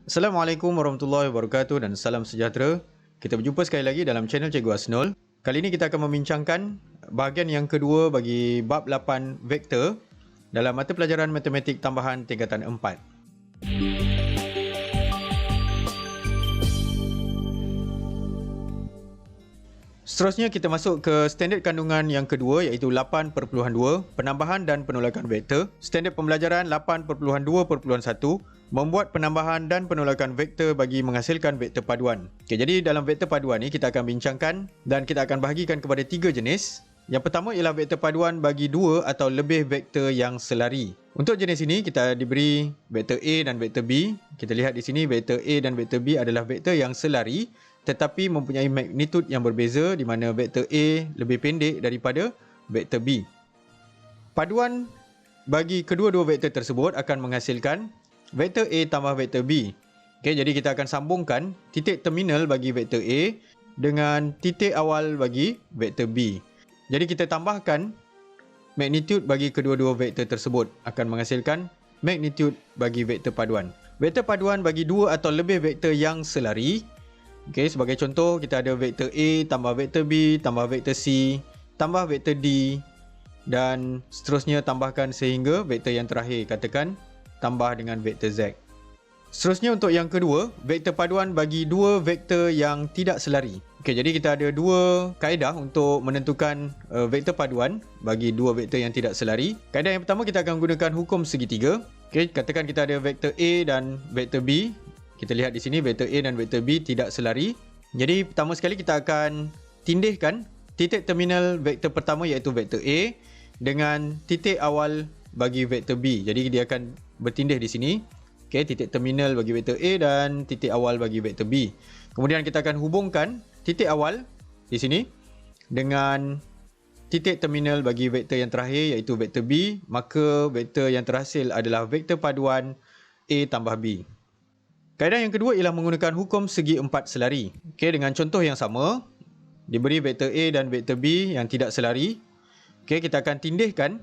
Assalamualaikum warahmatullahi wabarakatuh dan salam sejahtera. Kita berjumpa sekali lagi dalam channel Cikgu Asnul. Kali ini kita akan membincangkan bahagian yang kedua bagi bab 8 vektor dalam mata pelajaran matematik tambahan tingkatan 4. Seterusnya kita masuk ke standard kandungan yang kedua iaitu 8.2 penambahan dan penolakan vektor. Standard pembelajaran 8.2.1 membuat penambahan dan penolakan vektor bagi menghasilkan vektor paduan. Jadi dalam vektor paduan ni kita akan bincangkan dan kita akan bahagikan kepada 3 jenis. Yang pertama ialah vektor paduan bagi 2 atau lebih vektor yang selari. Untuk jenis ini kita diberi vektor A dan vektor B. Kita lihat di sini vektor A dan vektor B adalah vektor yang selari tetapi mempunyai magnitud yang berbeza di mana vektor A lebih pendek daripada vektor B. Paduan bagi kedua-dua vektor tersebut akan menghasilkan vektor A tambah vektor B. Jadi kita akan sambungkan titik terminal bagi vektor A dengan titik awal bagi vektor B. Jadi kita tambahkan magnitud bagi kedua-dua vektor tersebut akan menghasilkan magnitud bagi vektor paduan. Vektor paduan bagi 2 atau lebih vektor yang selari. Sebagai contoh kita ada vektor A tambah vektor B tambah vektor C tambah vektor D dan seterusnya tambahkan sehingga vektor yang terakhir, katakan tambah dengan vektor Z. Seterusnya untuk yang kedua, vektor paduan bagi 2 vektor yang tidak selari. Jadi kita ada 2 kaedah untuk menentukan vektor paduan bagi 2 vektor yang tidak selari. Kaedah yang pertama kita akan gunakan hukum segitiga. Katakan kita ada vektor A dan vektor B. Kita lihat di sini vektor A dan vektor B tidak selari. Jadi pertama sekali kita akan tindihkan titik terminal vektor pertama iaitu vektor A dengan titik awal bagi vektor B. Jadi dia akan bertindih di sini. Titik terminal bagi vektor A dan titik awal bagi vektor B. Kemudian kita akan hubungkan titik awal di sini dengan titik terminal bagi vektor yang terakhir iaitu vektor B. Maka vektor yang terhasil adalah vektor paduan A tambah B. Kaedah yang kedua ialah menggunakan hukum segi 4 selari. Dengan contoh yang sama, diberi vektor A dan vektor B yang tidak selari. Kita akan tindihkan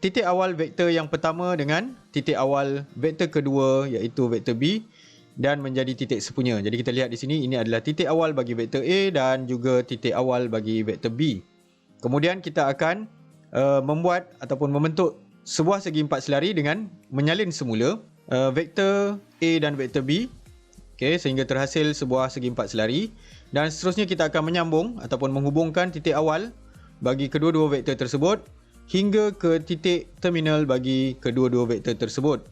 titik awal vektor yang pertama dengan titik awal vektor kedua iaitu vektor B dan menjadi titik sepunya. Jadi kita lihat di sini ini adalah titik awal bagi vektor A dan juga titik awal bagi vektor B. Kemudian kita akan membuat ataupun membentuk sebuah segi 4 selari dengan menyalin semula vektor A dan vektor B sehingga terhasil sebuah segi 4 selari dan seterusnya kita akan menyambung ataupun menghubungkan titik awal bagi kedua-dua vektor tersebut hingga ke titik terminal bagi kedua-dua vektor tersebut.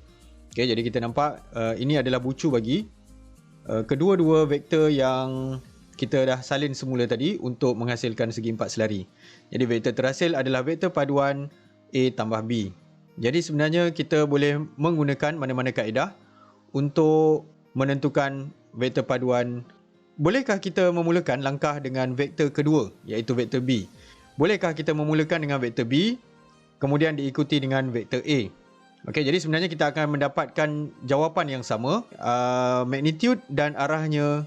Jadi kita nampak ini adalah bucu bagi kedua-dua vektor yang kita dah salin semula tadi untuk menghasilkan segi 4 selari. Jadi vektor terhasil adalah vektor paduan A tambah B. Jadi sebenarnya kita boleh menggunakan mana-mana kaedah untuk menentukan vektor paduan. Bolehkah kita memulakan langkah dengan vektor kedua iaitu vektor B? Bolehkah kita memulakan dengan vektor B kemudian diikuti dengan vektor A? Jadi sebenarnya kita akan mendapatkan jawapan yang sama. Magnitude dan arahnya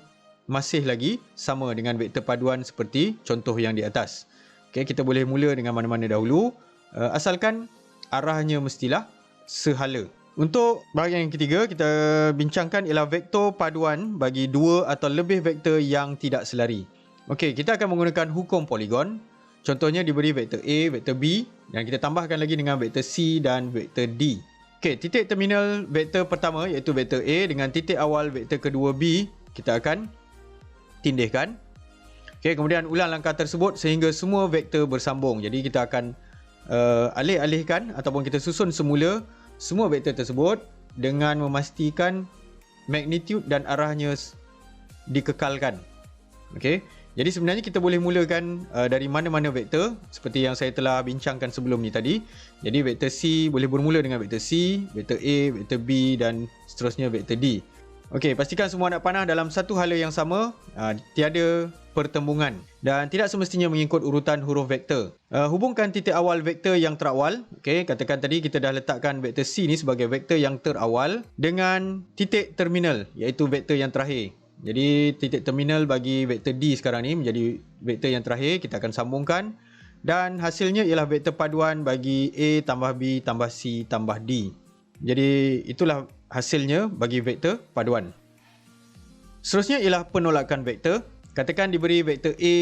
masih lagi sama dengan vektor paduan seperti contoh yang di atas. Kita boleh mula dengan mana-mana dahulu asalkan arahnya mestilah sehala. Untuk bahagian yang ketiga kita bincangkan ialah vektor paduan bagi 2 atau lebih vektor yang tidak selari. Kita akan menggunakan hukum poligon. Contohnya diberi vektor A, vektor B dan kita tambahkan lagi dengan vektor C dan vektor D. Titik terminal vektor pertama iaitu vektor A dengan titik awal vektor kedua B kita akan tindihkan. Kemudian ulang langkah tersebut sehingga semua vektor bersambung. Jadi kita akan alih-alihkan ataupun kita susun semula semua vektor tersebut dengan memastikan magnitud dan arahnya dikekalkan. Jadi sebenarnya kita boleh mulakan dari mana-mana vektor seperti yang saya telah bincangkan sebelum ni tadi. Jadi vektor C boleh bermula dengan vektor C, vektor A, vektor B dan seterusnya vektor D. Pastikan semua nak panah dalam satu hala yang sama, tiada pertembungan dan tidak semestinya mengikut urutan huruf vektor. Hubungkan titik awal vektor yang terawal. Katakan tadi kita dah letakkan vektor C ni sebagai vektor yang terawal dengan titik terminal iaitu vektor yang terakhir. Jadi titik terminal bagi vektor D sekarang ni menjadi vektor yang terakhir, kita akan sambungkan dan hasilnya ialah vektor paduan bagi A tambah B tambah C tambah D. Jadi itulah hasilnya bagi vektor paduan. Seterusnya ialah penolakan vektor. Katakan diberi vektor A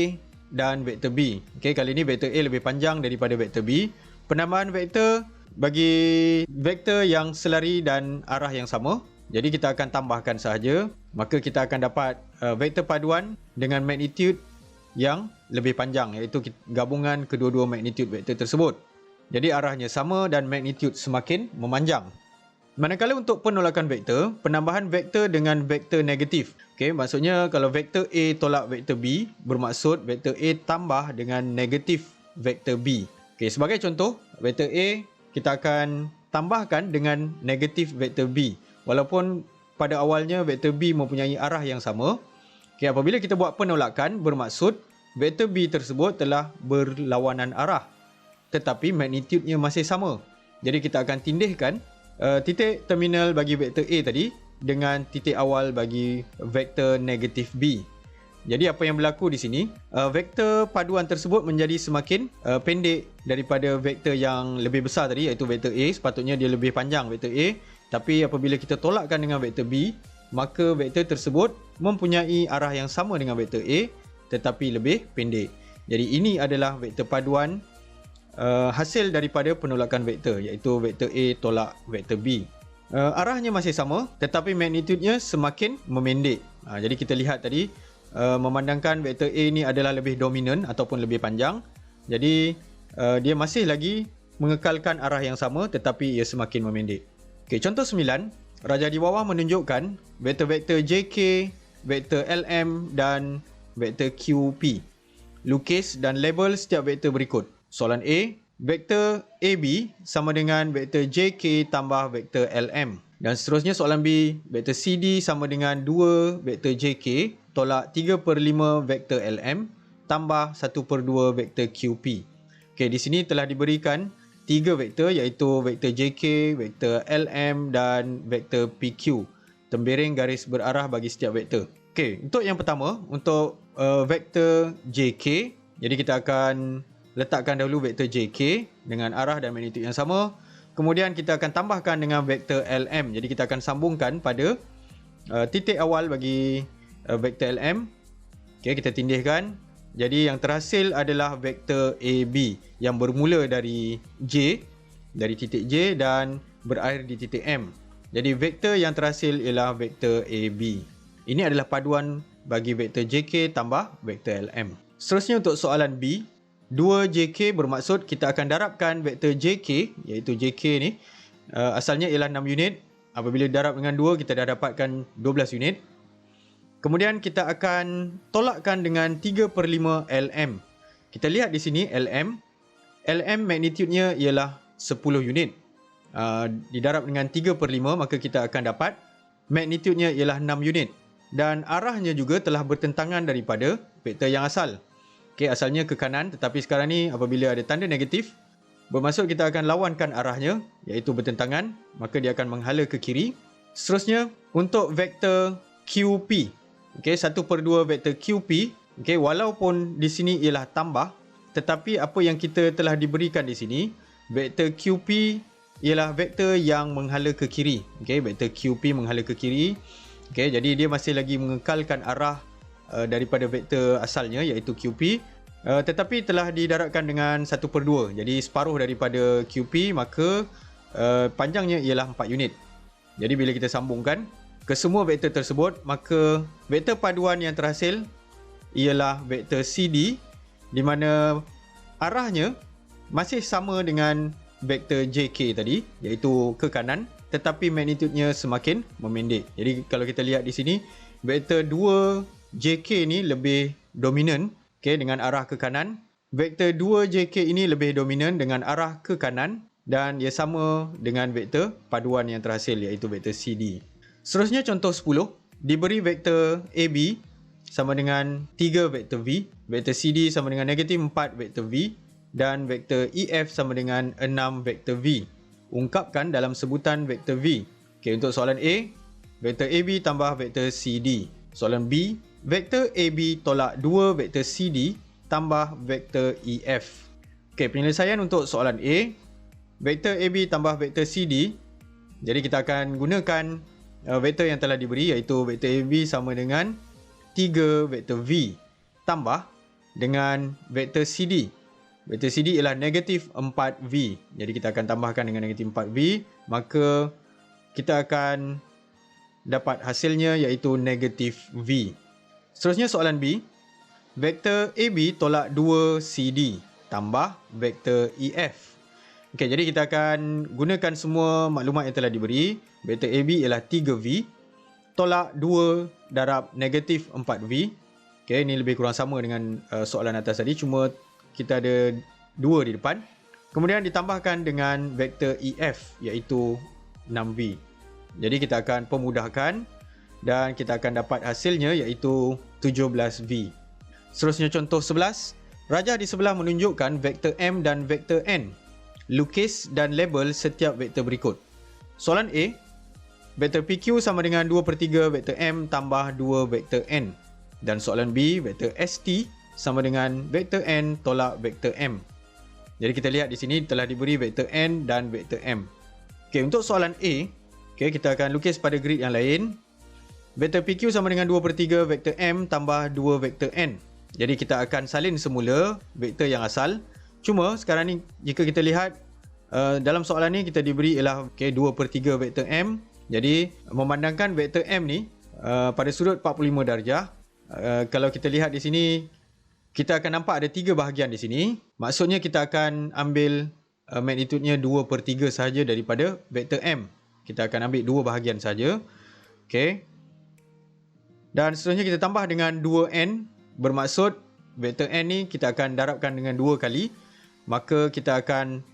dan vektor B. Okey, kali ini vektor A lebih panjang daripada vektor B. Penambahan vektor bagi vektor yang selari dan arah yang sama. Jadi kita akan tambahkan sahaja. Maka kita akan dapat vektor paduan dengan magnitude yang lebih panjang, iaitu gabungan kedua-dua magnitude vektor tersebut. Jadi arahnya sama dan magnitude semakin memanjang. Manakala untuk penolakan vektor, penambahan vektor dengan vektor negatif. Okey, maksudnya kalau vektor A tolak vektor B, bermaksud vektor A tambah dengan negatif vektor B. Okey, sebagai contoh, vektor A kita akan tambahkan dengan negatif vektor B. Walaupun pada awalnya vektor B mempunyai arah yang sama. Okey, apabila kita buat penolakan, bermaksud vektor B tersebut telah berlawanan arah. Tetapi magnitudenya masih sama. Jadi kita akan tindihkan titik terminal bagi vektor A tadi dengan titik awal bagi vektor negatif B. Jadi apa yang berlaku di sini, vektor paduan tersebut menjadi semakin pendek daripada vektor yang lebih besar tadi, iaitu vektor A. Sepatutnya dia lebih panjang vektor A, tapi apabila kita tolakkan dengan vektor B, maka vektor tersebut mempunyai arah yang sama dengan vektor A tetapi lebih pendek. Jadi ini adalah vektor paduan hasil daripada penolakan vektor, iaitu vektor A tolak vektor B. Arahnya masih sama tetapi magnitudenya semakin memendek. Jadi kita lihat tadi memandangkan vektor A ini adalah lebih dominan ataupun lebih panjang. Jadi dia masih lagi mengekalkan arah yang sama tetapi ia semakin memendek. Okey, contoh 9, raja di bawah menunjukkan vektor-vektor JK, vektor LM dan vektor QP. Lukis dan label setiap vektor berikut. Soalan A, vektor AB sama dengan vektor JK tambah vektor LM. Dan seterusnya soalan B, vektor CD sama dengan 2 vektor JK tolak 3/5 vektor LM tambah 1/2 vektor QP. Okey, di sini telah diberikan 3 vektor, iaitu vektor JK, vektor LM dan vektor PQ. Tembiring garis berarah bagi setiap vektor. Okey, untuk yang pertama, untuk vektor JK, jadi kita akan letakkan dahulu vektor JK dengan arah dan magnitude yang sama. Kemudian kita akan tambahkan dengan vektor LM. Jadi kita akan sambungkan pada titik awal bagi vektor LM. Okey, kita tindihkan. Jadi yang terhasil adalah vektor AB yang bermula dari J, dari titik J dan berakhir di titik M. Jadi vektor yang terhasil ialah vektor AB. Ini adalah paduan bagi vektor JK tambah vektor LM. Seterusnya untuk soalan B, 2JK bermaksud kita akan darabkan vektor JK, iaitu JK ni asalnya ialah 6 unit. Apabila darab dengan 2, kita dah dapatkan 12 unit. Kemudian kita akan tolakkan dengan 3/5 LM. Kita lihat di sini LM. LM magnitudenya ialah 10 unit. Didarab dengan 3/5, maka kita akan dapat magnitudenya ialah 6 unit. Dan arahnya juga telah bertentangan daripada vektor yang asal. Okey, asalnya ke kanan, tetapi sekarang ni apabila ada tanda negatif, bermaksud kita akan lawankan arahnya, iaitu bertentangan, maka dia akan menghala ke kiri. Seterusnya, untuk vektor QP. Okey, 1/2 vektor QP. Okey, walaupun di sini ialah tambah, tetapi apa yang kita telah diberikan di sini, vektor QP ialah vektor yang menghala ke kiri. Okey, vektor QP menghala ke kiri. Okey, jadi dia masih lagi mengekalkan arah daripada vektor asalnya, iaitu QP. Tetapi telah didarabkan dengan 1/2. Jadi separuh daripada QP, maka panjangnya ialah 4 unit. Jadi bila kita sambungkan ke semua vektor tersebut, maka vektor paduan yang terhasil ialah vektor CD, di mana arahnya masih sama dengan vektor JK tadi, iaitu ke kanan, tetapi magnitudenya semakin memendek. Jadi kalau kita lihat di sini, vektor 2JK ni lebih dominan, okay, dengan arah ke kanan. Vektor 2JK ini lebih dominan dengan arah ke kanan dan ia sama dengan vektor paduan yang terhasil, iaitu vektor CD. Seterusnya contoh 10, diberi vektor AB sama dengan 3 vektor V, vektor CD sama dengan negatif 4 vektor V dan vektor EF sama dengan 6 vektor V. Ungkapkan dalam sebutan vektor V. Okey, untuk soalan A, vektor AB tambah vektor CD. Soalan B, vektor AB tolak 2 vektor CD tambah vektor EF. Okey, penyelesaian untuk soalan A, vektor AB tambah vektor CD. Jadi kita akan gunakan vektor yang telah diberi, iaitu vektor AB sama dengan 3 vektor V tambah dengan vektor CD. Vektor CD ialah negatif 4V. Jadi kita akan tambahkan dengan negatif 4V. Maka kita akan dapat hasilnya iaitu negatif V. Seterusnya soalan B. Vektor AB tolak 2CD tambah vektor EF. Okey, jadi kita akan gunakan semua maklumat yang telah diberi. Vektor AB ialah 3V tolak 2 darab negatif 4V. Okey, ini lebih kurang sama dengan soalan atas tadi, cuma kita ada 2 di depan. Kemudian ditambahkan dengan vektor EF iaitu 6V. Jadi kita akan pemudahkan dan kita akan dapat hasilnya iaitu 17V. Seterusnya contoh 11. Rajah di sebelah menunjukkan vektor M dan vektor N. Lukis dan label setiap vektor berikut. Soalan A. Vektor PQ sama dengan 2/3 vektor M tambah 2 vektor N. Dan soalan B. Vektor ST sama dengan vektor N tolak vektor M. Jadi kita lihat di sini telah diberi vektor N dan vektor M. Okey, untuk soalan A, okey, kita akan lukis pada grid yang lain. Vektor PQ sama dengan 2/3 vektor M tambah 2 vektor N. Jadi kita akan salin semula vektor yang asal. Cuma sekarang ni jika kita lihat dalam soalan ni kita diberi ialah 2/3 vektor M. Jadi memandangkan vektor M ni pada sudut 45 darjah. Kalau kita lihat di sini, kita akan nampak ada 3 bahagian di sini. Maksudnya kita akan ambil magnitudenya 2/3 sahaja daripada vektor M. Kita akan ambil 2 bahagian sahaja. Okey. Dan seterusnya kita tambah dengan 2N. Bermaksud vektor N ni kita akan darabkan dengan 2 kali. Maka kita akan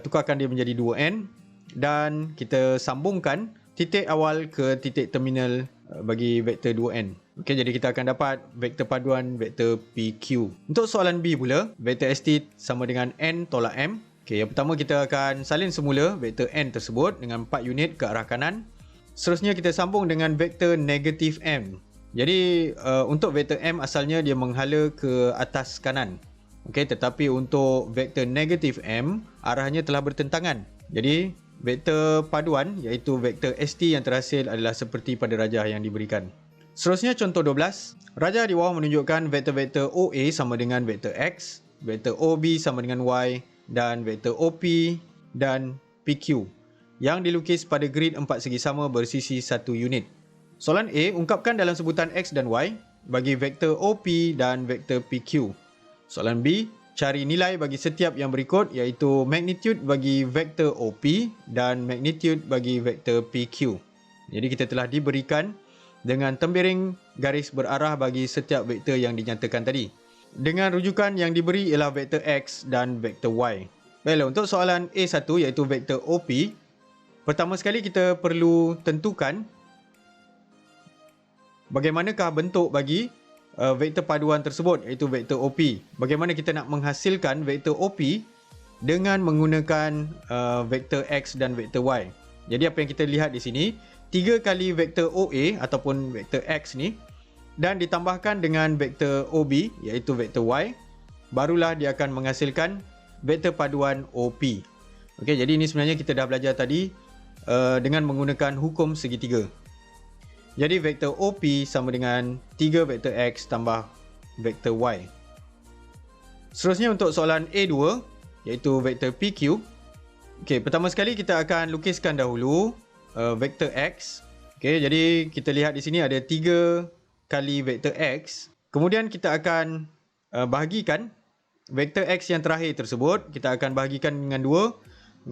tukarkan dia menjadi 2N. Dan kita sambungkan titik awal ke titik terminal bagi vektor 2N. Okey, jadi kita akan dapat vektor paduan vektor PQ. Untuk soalan B pula, vektor ST sama dengan N tolak M. Okey, yang pertama kita akan salin semula vektor N tersebut dengan 4 unit ke arah kanan. Seterusnya kita sambung dengan vektor negatif M. Jadi untuk vektor M asalnya dia menghala ke atas kanan. Okey, tetapi untuk vektor negatif M arahnya telah bertentangan. Jadi vektor paduan iaitu vektor ST yang terhasil adalah seperti pada rajah yang diberikan. Seterusnya contoh 12. Rajah di bawah menunjukkan vektor-vektor OA sama dengan vektor X, vektor OB sama dengan Y dan vektor OP dan PQ yang dilukis pada grid 4 segi sama bersisi 1 unit. Soalan A, ungkapkan dalam sebutan X dan Y bagi vektor OP dan vektor PQ. Soalan B, cari nilai bagi setiap yang berikut iaitu magnitude bagi vektor OP dan magnitude bagi vektor PQ. Jadi kita telah diberikan dengan tembiring garis berarah bagi setiap vektor yang dinyatakan tadi. Dengan rujukan yang diberi ialah vektor X dan vektor Y. Baiklah, untuk soalan A1 iaitu vektor OP, pertama sekali kita perlu tentukan bagaimanakah bentuk bagi vektor paduan tersebut iaitu vektor OP. Bagaimana kita nak menghasilkan vektor OP dengan menggunakan vektor X dan vektor Y. Jadi apa yang kita lihat di sini, 3 kali vektor OA ataupun vektor X ni dan ditambahkan dengan vektor OB iaitu vektor Y, barulah dia akan menghasilkan vektor paduan OP. Okey, jadi ini sebenarnya kita dah belajar tadi dengan menggunakan hukum segitiga. Jadi vektor OP sama dengan 3 vektor X tambah vektor Y. Seterusnya untuk soalan A2 iaitu vektor PQ. Okey, pertama sekali kita akan lukiskan dahulu vektor X. Okey, jadi kita lihat di sini ada 3 kali vektor X. Kemudian kita akan bahagikan vektor X yang terakhir tersebut. Kita akan bahagikan dengan 2.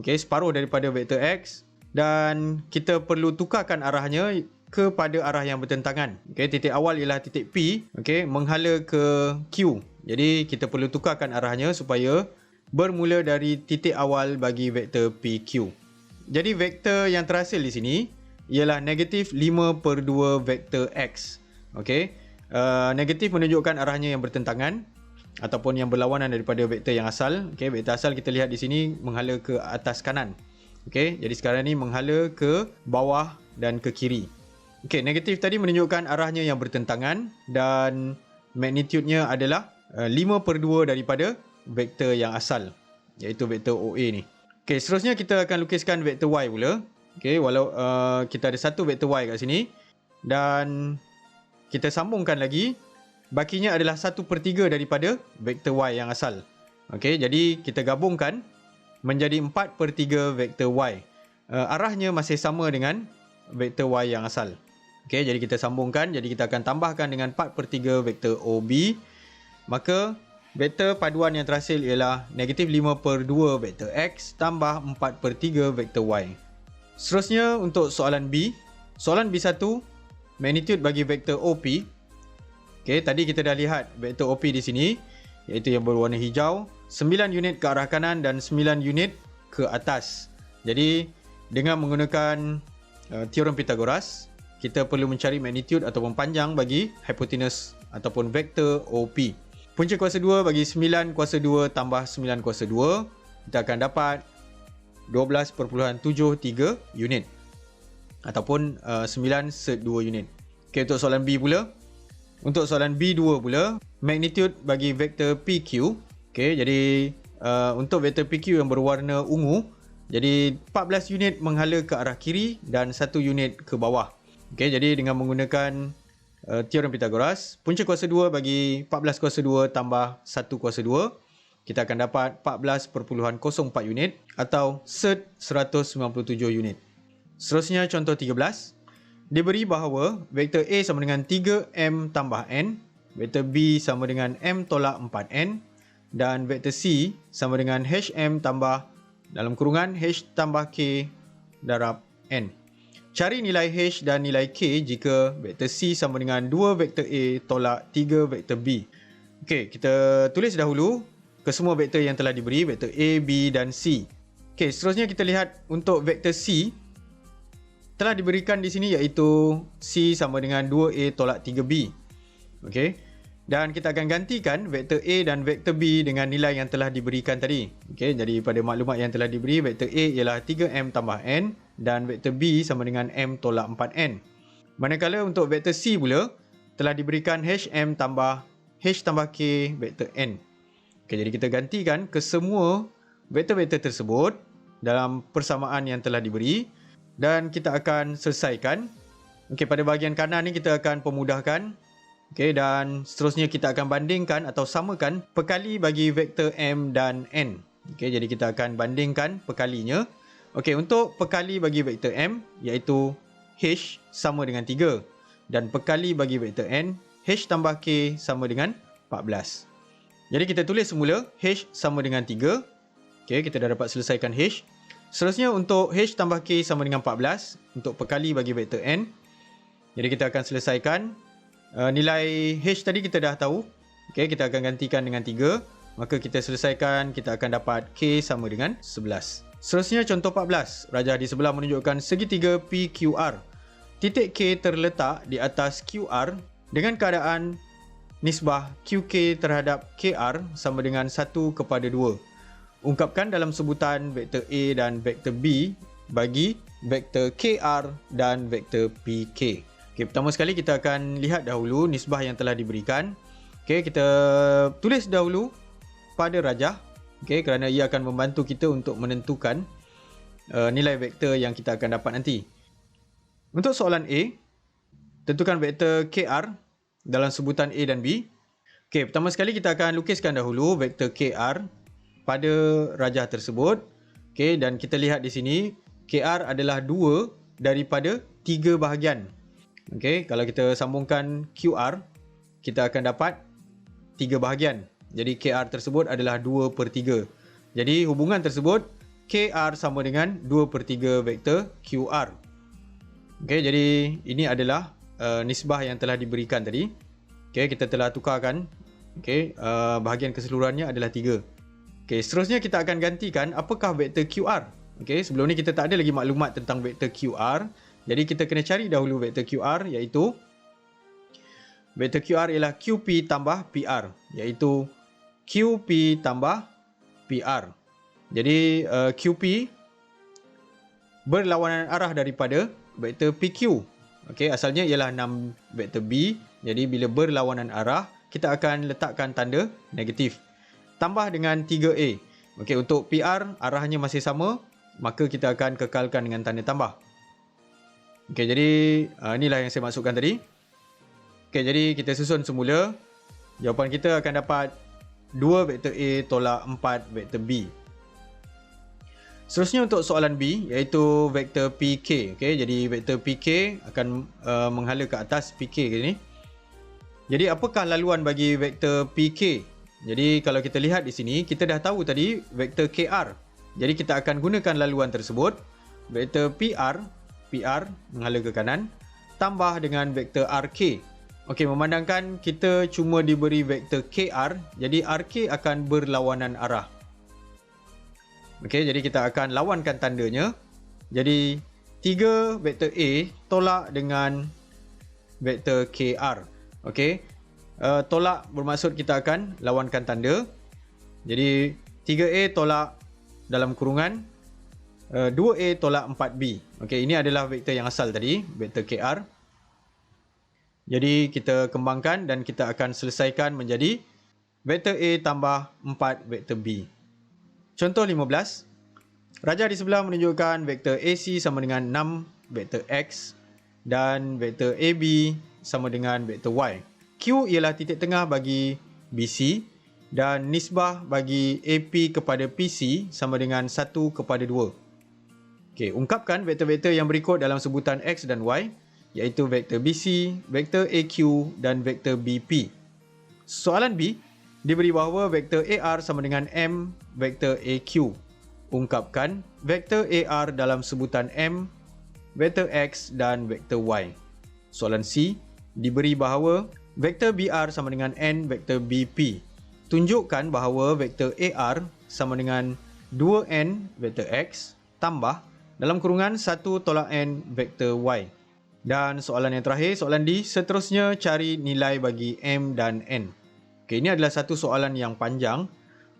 Okey, separuh daripada vektor X. Dan kita perlu tukarkan arahnya kepada arah yang bertentangan. Okey, titik awal ialah titik P, okey, menghala ke Q. Jadi kita perlu tukarkan arahnya supaya bermula dari titik awal bagi vektor PQ. Jadi vektor yang terhasil di sini ialah negatif 5/2 vektor X. Okey, negatif menunjukkan arahnya yang bertentangan ataupun yang berlawanan daripada vektor yang asal. Okey, vektor asal kita lihat di sini menghala ke atas kanan. Okey, jadi sekarang ni menghala ke bawah dan ke kiri. Okey, negatif tadi menunjukkan arahnya yang bertentangan dan magnitudenya adalah 5/2 daripada vektor yang asal iaitu vektor OA ni. Okey, seterusnya kita akan lukiskan vektor Y pula. Okey, walau kita ada satu vektor Y kat sini dan kita sambungkan lagi, bakinya adalah 1/3 daripada vektor Y yang asal. Okey, jadi kita gabungkan menjadi 4/3 vektor Y. Arahnya masih sama dengan vektor Y yang asal. Okey, jadi kita sambungkan, jadi kita akan tambahkan dengan 4/3 vektor OB. Maka vektor paduan yang terhasil ialah -5/2 vektor X tambah 4/3 vektor Y. Seterusnya untuk soalan B. Soalan B1, magnitude bagi vektor OP. Okey, tadi kita dah lihat vektor OP di sini, iaitu yang berwarna hijau, 9 unit ke arah kanan dan 9 unit ke atas. Jadi dengan menggunakan teorem Pythagoras, kita perlu mencari magnitude ataupun panjang bagi hipotenus ataupun vektor OP. Punca kuasa 2 bagi 9 kuasa 2 tambah 9 kuasa 2, kita akan dapat 12.73 unit ataupun 9 set 2 unit. Okey, untuk soalan B pula. Untuk soalan B2 pula, magnitude bagi vektor PQ. Okey, jadi untuk vektor PQ yang berwarna ungu, jadi 14 unit menghala ke arah kiri dan 1 unit ke bawah. Okey, jadi dengan menggunakan teorem Pythagoras, punca kuasa 2 bagi 14 kuasa 2 tambah 1 kuasa 2, kita akan dapat 14.04 unit atau set 197 unit. Seterusnya contoh 13. Diberi bahawa vektor A sama dengan 3M tambah N, vektor B sama dengan M tolak 4N dan vektor C sama dengan HM tambah dalam kurungan H tambah K darab N. Cari nilai H dan nilai K jika vektor C sama dengan 2 vektor A tolak 3 vektor B. Okey, kita tulis dahulu kesemua vektor yang telah diberi, vektor A, B dan C. Okey, seterusnya kita lihat untuk vektor C telah diberikan di sini, iaitu C sama dengan 2A tolak 3B. Okey, dan kita akan gantikan vektor A dan vektor B dengan nilai yang telah diberikan tadi. Okey, jadi pada maklumat yang telah diberi, vektor A ialah 3M tambah N dan vektor B sama dengan M tolak 4N. Manakala untuk vektor C pula telah diberikan HM tambah H tambah K vektor N. Okey, jadi kita gantikan kesemua vektor-vektor tersebut dalam persamaan yang telah diberi dan kita akan selesaikan. Okey, pada bahagian kanan ni kita akan pemudahkan. Okey, dan seterusnya kita akan bandingkan atau samakan pekali bagi vektor M dan N. Okey, jadi kita akan bandingkan pekalinya. Okey, untuk pekali bagi vektor M, iaitu H sama dengan 3 dan pekali bagi vektor N, H tambah K sama dengan 14. Jadi kita tulis semula H sama dengan 3. Okey, kita dah dapat selesaikan H. Seterusnya untuk H tambah K sama dengan 14 untuk pekali bagi vektor N. Jadi kita akan selesaikan nilai H tadi kita dah tahu. Okey, kita akan gantikan dengan 3. Maka kita selesaikan, kita akan dapat K sama dengan 11. Seterusnya contoh 14. Rajah di sebelah menunjukkan segitiga PQR. Titik K terletak di atas QR dengan keadaan nisbah QK terhadap KR sama dengan 1/2. Ungkapkan dalam sebutan vektor A dan vektor B bagi vektor KR dan vektor PK. Okey, pertama sekali kita akan lihat dahulu nisbah yang telah diberikan. Okey, kita tulis dahulu pada rajah. Okey, kerana ia akan membantu kita untuk menentukan nilai vektor yang kita akan dapat nanti. Untuk soalan A, tentukan vektor KR dalam sebutan A dan B. Okey, pertama sekali kita akan lukiskan dahulu vektor KR pada rajah tersebut. Okey, dan kita lihat di sini KR adalah 2 daripada 3 bahagian. Okey, kalau kita sambungkan QR, kita akan dapat 3 bahagian. Jadi KR tersebut adalah 2/3. Jadi hubungan tersebut KR sama dengan 2/3 vektor QR. Okey, jadi ini adalah nisbah yang telah diberikan tadi. Okey, kita telah tukarkan. Okey, bahagian keseluruhannya adalah 3. Okey, seterusnya kita akan gantikan apakah vektor QR. Okey, sebelum ni kita tak ada lagi maklumat tentang vektor QR. Jadi kita kena cari dahulu vektor QR, iaitu vektor QR ialah QP tambah PR, iaitu QP tambah PR. Jadi QP berlawanan arah daripada vektor PQ. Okey, asalnya ialah 6 vektor B. Jadi bila berlawanan arah, kita akan letakkan tanda negatif. Tambah dengan 3A. Okey, untuk PR arahnya masih sama, maka kita akan kekalkan dengan tanda tambah. Okey, jadi inilah yang saya masukkan tadi. Okey, jadi kita susun semula. Jawapan kita akan dapat 2 vektor A tolak 4 vektor B. Seterusnya untuk soalan B, iaitu vektor PK. Okey, jadi vektor PK akan menghala ke atas PK ke ni. Jadi apakah laluan bagi vektor PK? Jadi kalau kita lihat di sini, kita dah tahu tadi vektor KR. Jadi kita akan gunakan laluan tersebut. Vektor PR menghala ke kanan tambah dengan vektor RK. Okey, memandangkan kita cuma diberi vektor KR, jadi RK akan berlawanan arah. Okey, jadi kita akan lawankan tandanya. Jadi 3 vektor A tolak dengan vektor KR. Okey, tolak bermaksud kita akan lawankan tanda. Jadi 3A tolak dalam kurungan 2A tolak 4B. Okey, ini adalah vektor yang asal tadi, vektor KR. Jadi kita kembangkan dan kita akan selesaikan menjadi vektor A tambah 4 vektor B. Contoh 15. Rajah di sebelah menunjukkan vektor AC sama dengan 6 vektor X dan vektor AB sama dengan vektor Y. Q ialah titik tengah bagi BC dan nisbah bagi AP kepada PC sama dengan 1:2. Okey, ungkapkan vektor-vektor yang berikut dalam sebutan X dan Y, iaitu vektor BC, vektor AQ dan vektor BP. Soalan B, diberi bahawa vektor AR sama dengan M vektor AQ. Ungkapkan vektor AR dalam sebutan M, vektor X dan vektor Y. Soalan C, diberi bahawa vektor BR sama dengan N vektor BP. Tunjukkan bahawa vektor AR sama dengan 2N vektor X tambah dalam kurungan 1 tolak N vektor Y. Dan soalan yang terakhir, soalan D, seterusnya cari nilai bagi M dan N. Okey, ini adalah satu soalan yang panjang.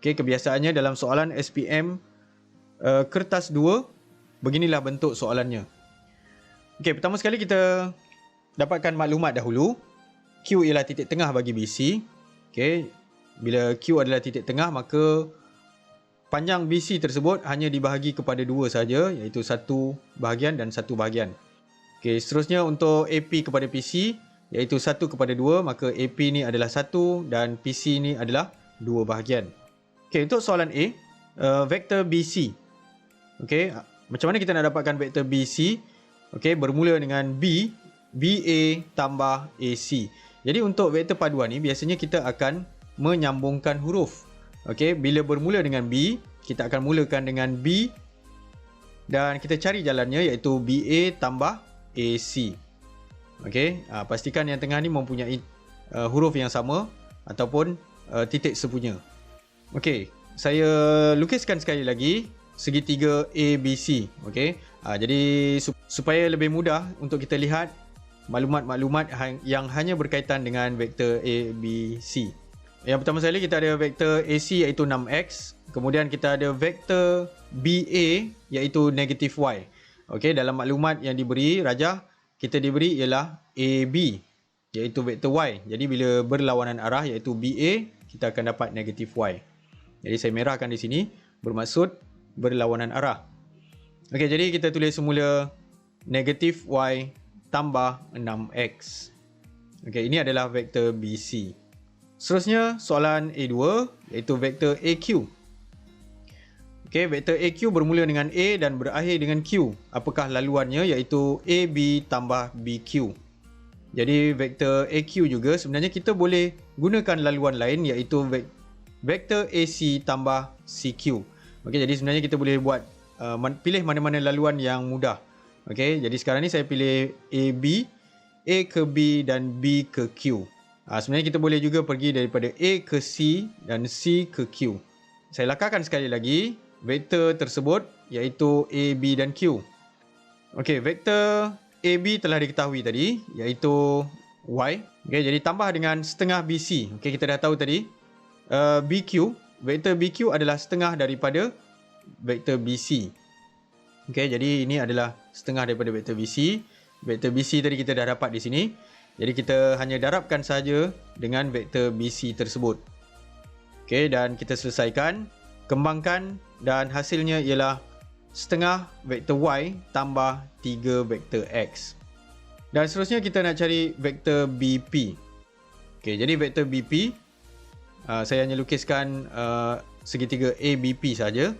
Okey, kebiasaannya dalam soalan SPM kertas 2, beginilah bentuk soalannya. Okey, pertama sekali kita dapatkan maklumat dahulu. Q ialah titik tengah bagi BC. Okey, bila Q adalah titik tengah, maka panjang BC tersebut hanya dibahagi kepada 2 saja, iaitu 1 bahagian dan 1 bahagian. Okey, seterusnya untuk AP kepada PC, iaitu 1:2, maka AP ni adalah 1 dan PC ni adalah 2 bahagian. Okey, untuk soalan A, vektor BC. Okey, macam mana kita nak dapatkan vektor BC? Okey, bermula dengan B, BA tambah AC. Jadi untuk vektor paduan ni, biasanya kita akan menyambungkan huruf. Okey, bila bermula dengan B, kita akan mulakan dengan B dan kita cari jalannya, iaitu BA tambah AC. Okey, pastikan yang tengah ni mempunyai huruf yang sama ataupun titik sepunya. Okey, saya lukiskan sekali lagi segitiga ABC. Okey, jadi supaya lebih mudah untuk kita lihat maklumat-maklumat yang hanya berkaitan dengan vektor ABC. Yang pertama sekali kita ada vektor AC iaitu 6X. Kemudian kita ada vektor BA iaitu negatif Y. Okey, dalam maklumat yang diberi, rajah kita diberi ialah AB iaitu vektor Y. Jadi bila berlawanan arah iaitu BA, kita akan dapat negatif Y. Jadi saya merahkan di sini bermaksud berlawanan arah. Okey, jadi kita tulis semula negatif Y tambah 6X. Okey, ini adalah vektor BC. Seterusnya soalan A2 iaitu vektor AQ. Okey, vektor AQ bermula dengan A dan berakhir dengan Q. Apakah laluannya, iaitu AB tambah BQ. Jadi vektor AQ juga sebenarnya kita boleh gunakan laluan lain, iaitu vektor AC tambah CQ. Okey, jadi sebenarnya kita boleh buat pilih mana-mana laluan yang mudah. Okey, jadi sekarang ni saya pilih AB, A ke B dan B ke Q. Sebenarnya kita boleh juga pergi daripada A ke C dan C ke Q. Saya lakarkan sekali lagi vektor tersebut, iaitu A, B dan Q. Okey, vektor AB telah diketahui tadi, iaitu Y. Okey, jadi tambah dengan setengah BC. Okey, kita dah tahu tadi BQ, vektor BQ adalah setengah daripada vektor BC. Okey, jadi ini adalah setengah daripada vektor BC. Vektor BC tadi kita dah dapat di sini. Jadi kita hanya darabkan saja dengan vektor BC tersebut. Okey, dan kita selesaikan, kembangkan dan hasilnya ialah setengah vektor y tambah 3 vektor x. Dan seterusnya kita nak cari vektor BP. Okey, jadi vektor BP, saya hanya lukiskan segitiga ABP saja.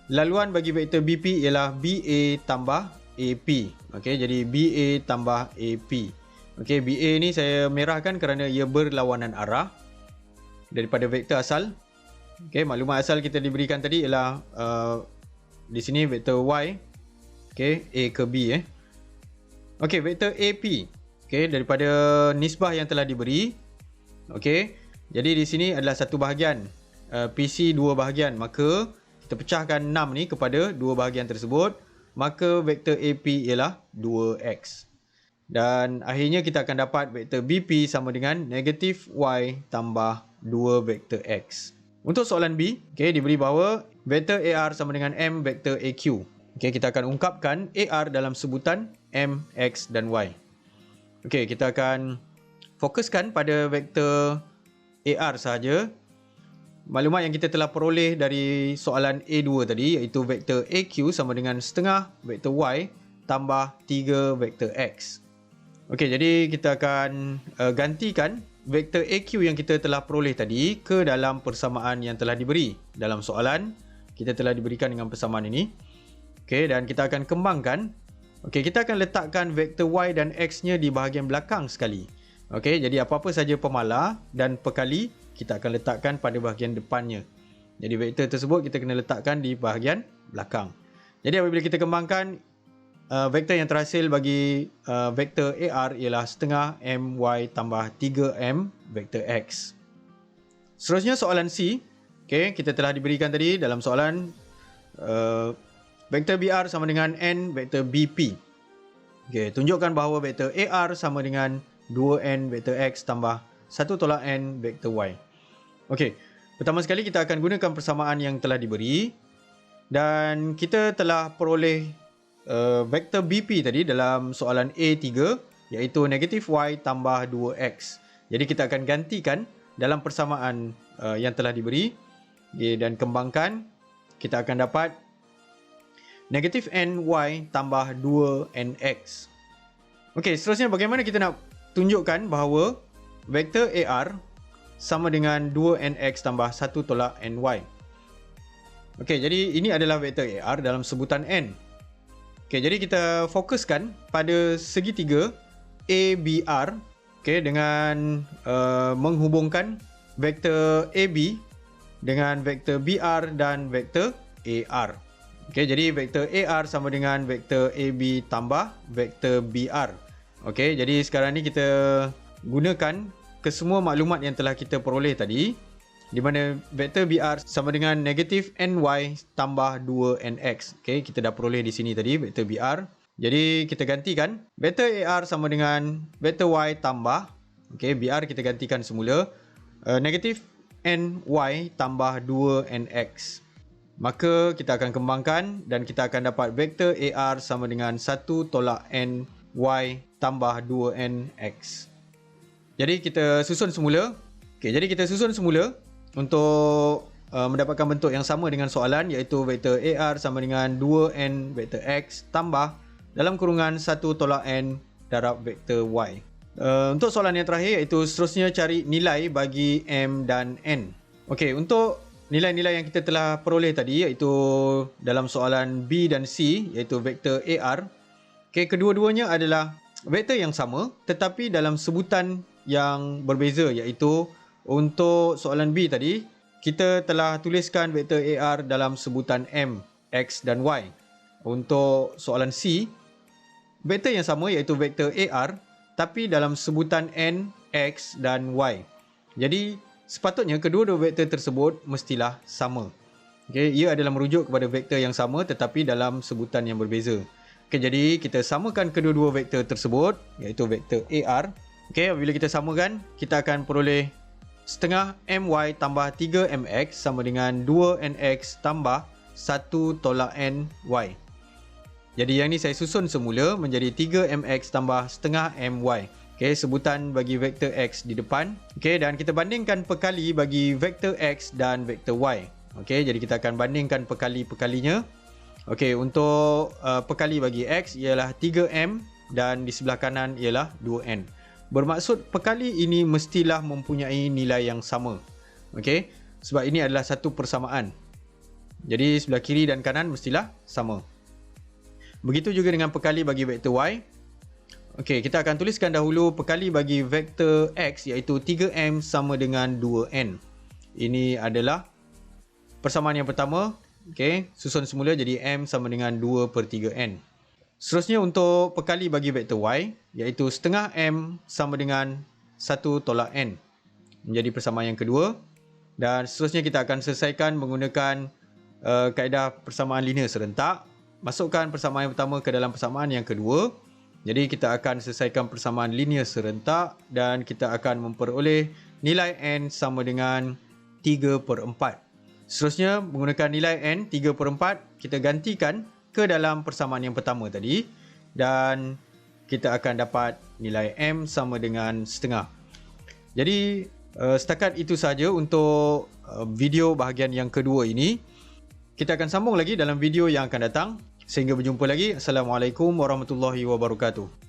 Laluan bagi vektor BP ialah BA tambah AP. Okey, jadi BA tambah AP. Okey, BA ni saya merahkan kerana ia berlawanan arah daripada vektor asal. Okey, maklumat asal kita diberikan tadi ialah di sini vektor y. Okey, A ke B Okey, vektor AP. Okey, daripada nisbah yang telah diberi. Okey, jadi di sini adalah satu bahagian. PC dua bahagian, maka kita pecahkan 6 ni kepada dua bahagian tersebut, maka vektor AP ialah 2x. Dan akhirnya kita akan dapat vektor BP sama dengan negatif y tambah 2 vektor x. Untuk soalan B, okay, diberi bahawa vektor AR sama dengan M vektor AQ. Okay, kita akan ungkapkan AR dalam sebutan M, X dan Y. Okay, kita akan fokuskan pada vektor AR sahaja. Maklumat yang kita telah peroleh dari soalan A2 tadi, iaitu vektor AQ sama dengan setengah vektor Y tambah 3 vektor X. Okey, jadi kita akan gantikan vektor AQ yang kita telah peroleh tadi ke dalam persamaan yang telah diberi. Dalam soalan, kita telah diberikan dengan persamaan ini. Okey, dan kita akan kembangkan. Okey, kita akan letakkan vektor Y dan X-nya di bahagian belakang sekali. Okey, jadi apa-apa saja pemalar dan pekali, kita akan letakkan pada bahagian depannya. Jadi vektor tersebut kita kena letakkan di bahagian belakang. Jadi apabila kita kembangkan, vektor yang terhasil bagi vektor AR ialah setengah MY tambah 3M vektor X. Seterusnya soalan C. Okay, kita telah diberikan tadi dalam soalan vektor BR sama dengan N vektor BP. Okay, tunjukkan bahawa vektor AR sama dengan 2N vektor X tambah 1 tolak N vektor Y. Okey, pertama sekali kita akan gunakan persamaan yang telah diberi dan kita telah peroleh vektor BP tadi dalam soalan A3 iaitu negatif Y tambah 2X. Jadi kita akan gantikan dalam persamaan yang telah diberi dan kembangkan, kita akan dapat negatif NY tambah 2NX. Okey, seterusnya bagaimana kita nak tunjukkan bahawa vektor AR sama dengan 2NX tambah 1 tolak NY. Okey, jadi ini adalah vektor AR dalam sebutan N. Okey, jadi kita fokuskan pada segitiga ABR, okey, dengan menghubungkan vektor AB dengan vektor BR dan vektor AR. Okey, jadi vektor AR sama dengan vektor AB tambah vektor BR. Okey, jadi sekarang ni kita gunakan kesemua maklumat yang telah kita peroleh tadi, di mana vektor BR sama dengan negatif NY tambah 2NX. Okey, kita dah peroleh di sini tadi vektor BR. Jadi kita gantikan vektor AR sama dengan vektor Y tambah, okey, BR kita gantikan semula negatif NY tambah 2NX. Maka kita akan kembangkan dan kita akan dapat vektor AR sama dengan 1 tolak NY tambah 2NX. Jadi kita susun semula. Okey, jadi kita susun semula untuk mendapatkan bentuk yang sama dengan soalan, iaitu vektor AR sama dengan 2N vektor X tambah dalam kurungan 1 tolak N darab vektor Y. Untuk soalan yang terakhir, iaitu seterusnya cari nilai bagi M dan N. Okey, untuk nilai-nilai yang kita telah peroleh tadi, iaitu dalam soalan B dan C, iaitu vektor AR. Okey, kedua-duanya adalah vektor yang sama tetapi dalam sebutan yang berbeza, iaitu untuk soalan B tadi kita telah tuliskan vektor AR dalam sebutan M, X dan Y. Untuk soalan C, vektor yang sama iaitu vektor AR tapi dalam sebutan N, X dan Y. Jadi sepatutnya kedua-dua vektor tersebut mestilah sama. Okay, ia adalah merujuk kepada vektor yang sama tetapi dalam sebutan yang berbeza. Okay, jadi kita samakan kedua-dua vektor tersebut, iaitu vektor AR. Okay, apabila kita samakan, kita akan peroleh setengah MY tambah 3MX sama dengan 2NX tambah 1 tolak NY. Jadi yang ni saya susun semula menjadi 3MX tambah setengah MY. Okay, sebutan bagi vektor X di depan. Okay, dan kita bandingkan pekali bagi vektor X dan vektor Y. Okay, jadi kita akan bandingkan pekali-pekalinya. Okey, untuk perkali bagi X ialah 3M dan di sebelah kanan ialah 2N. Bermaksud perkali ini mestilah mempunyai nilai yang sama. Okey, sebab ini adalah satu persamaan. Jadi sebelah kiri dan kanan mestilah sama. Begitu juga dengan perkali bagi vektor Y. Okey, kita akan tuliskan dahulu perkali bagi vektor X iaitu 3M sama dengan 2N. Ini adalah persamaan yang pertama. Okey, susun semula jadi M sama dengan 2/3N. Seterusnya untuk perkali bagi vektor Y iaitu setengah M sama dengan 1 tolak N. Menjadi persamaan yang kedua. Dan seterusnya kita akan selesaikan menggunakan kaedah persamaan linear serentak. Masukkan persamaan yang pertama ke dalam persamaan yang kedua. Jadi kita akan selesaikan persamaan linear serentak dan kita akan memperoleh nilai N sama dengan 3/4. Seterusnya menggunakan nilai N 3/4 kita gantikan ke dalam persamaan yang pertama tadi dan kita akan dapat nilai M sama dengan setengah. Jadi setakat itu saja untuk video bahagian yang kedua ini. Kita akan sambung lagi dalam video yang akan datang. Sehingga berjumpa lagi. Assalamualaikum warahmatullahi wabarakatuh.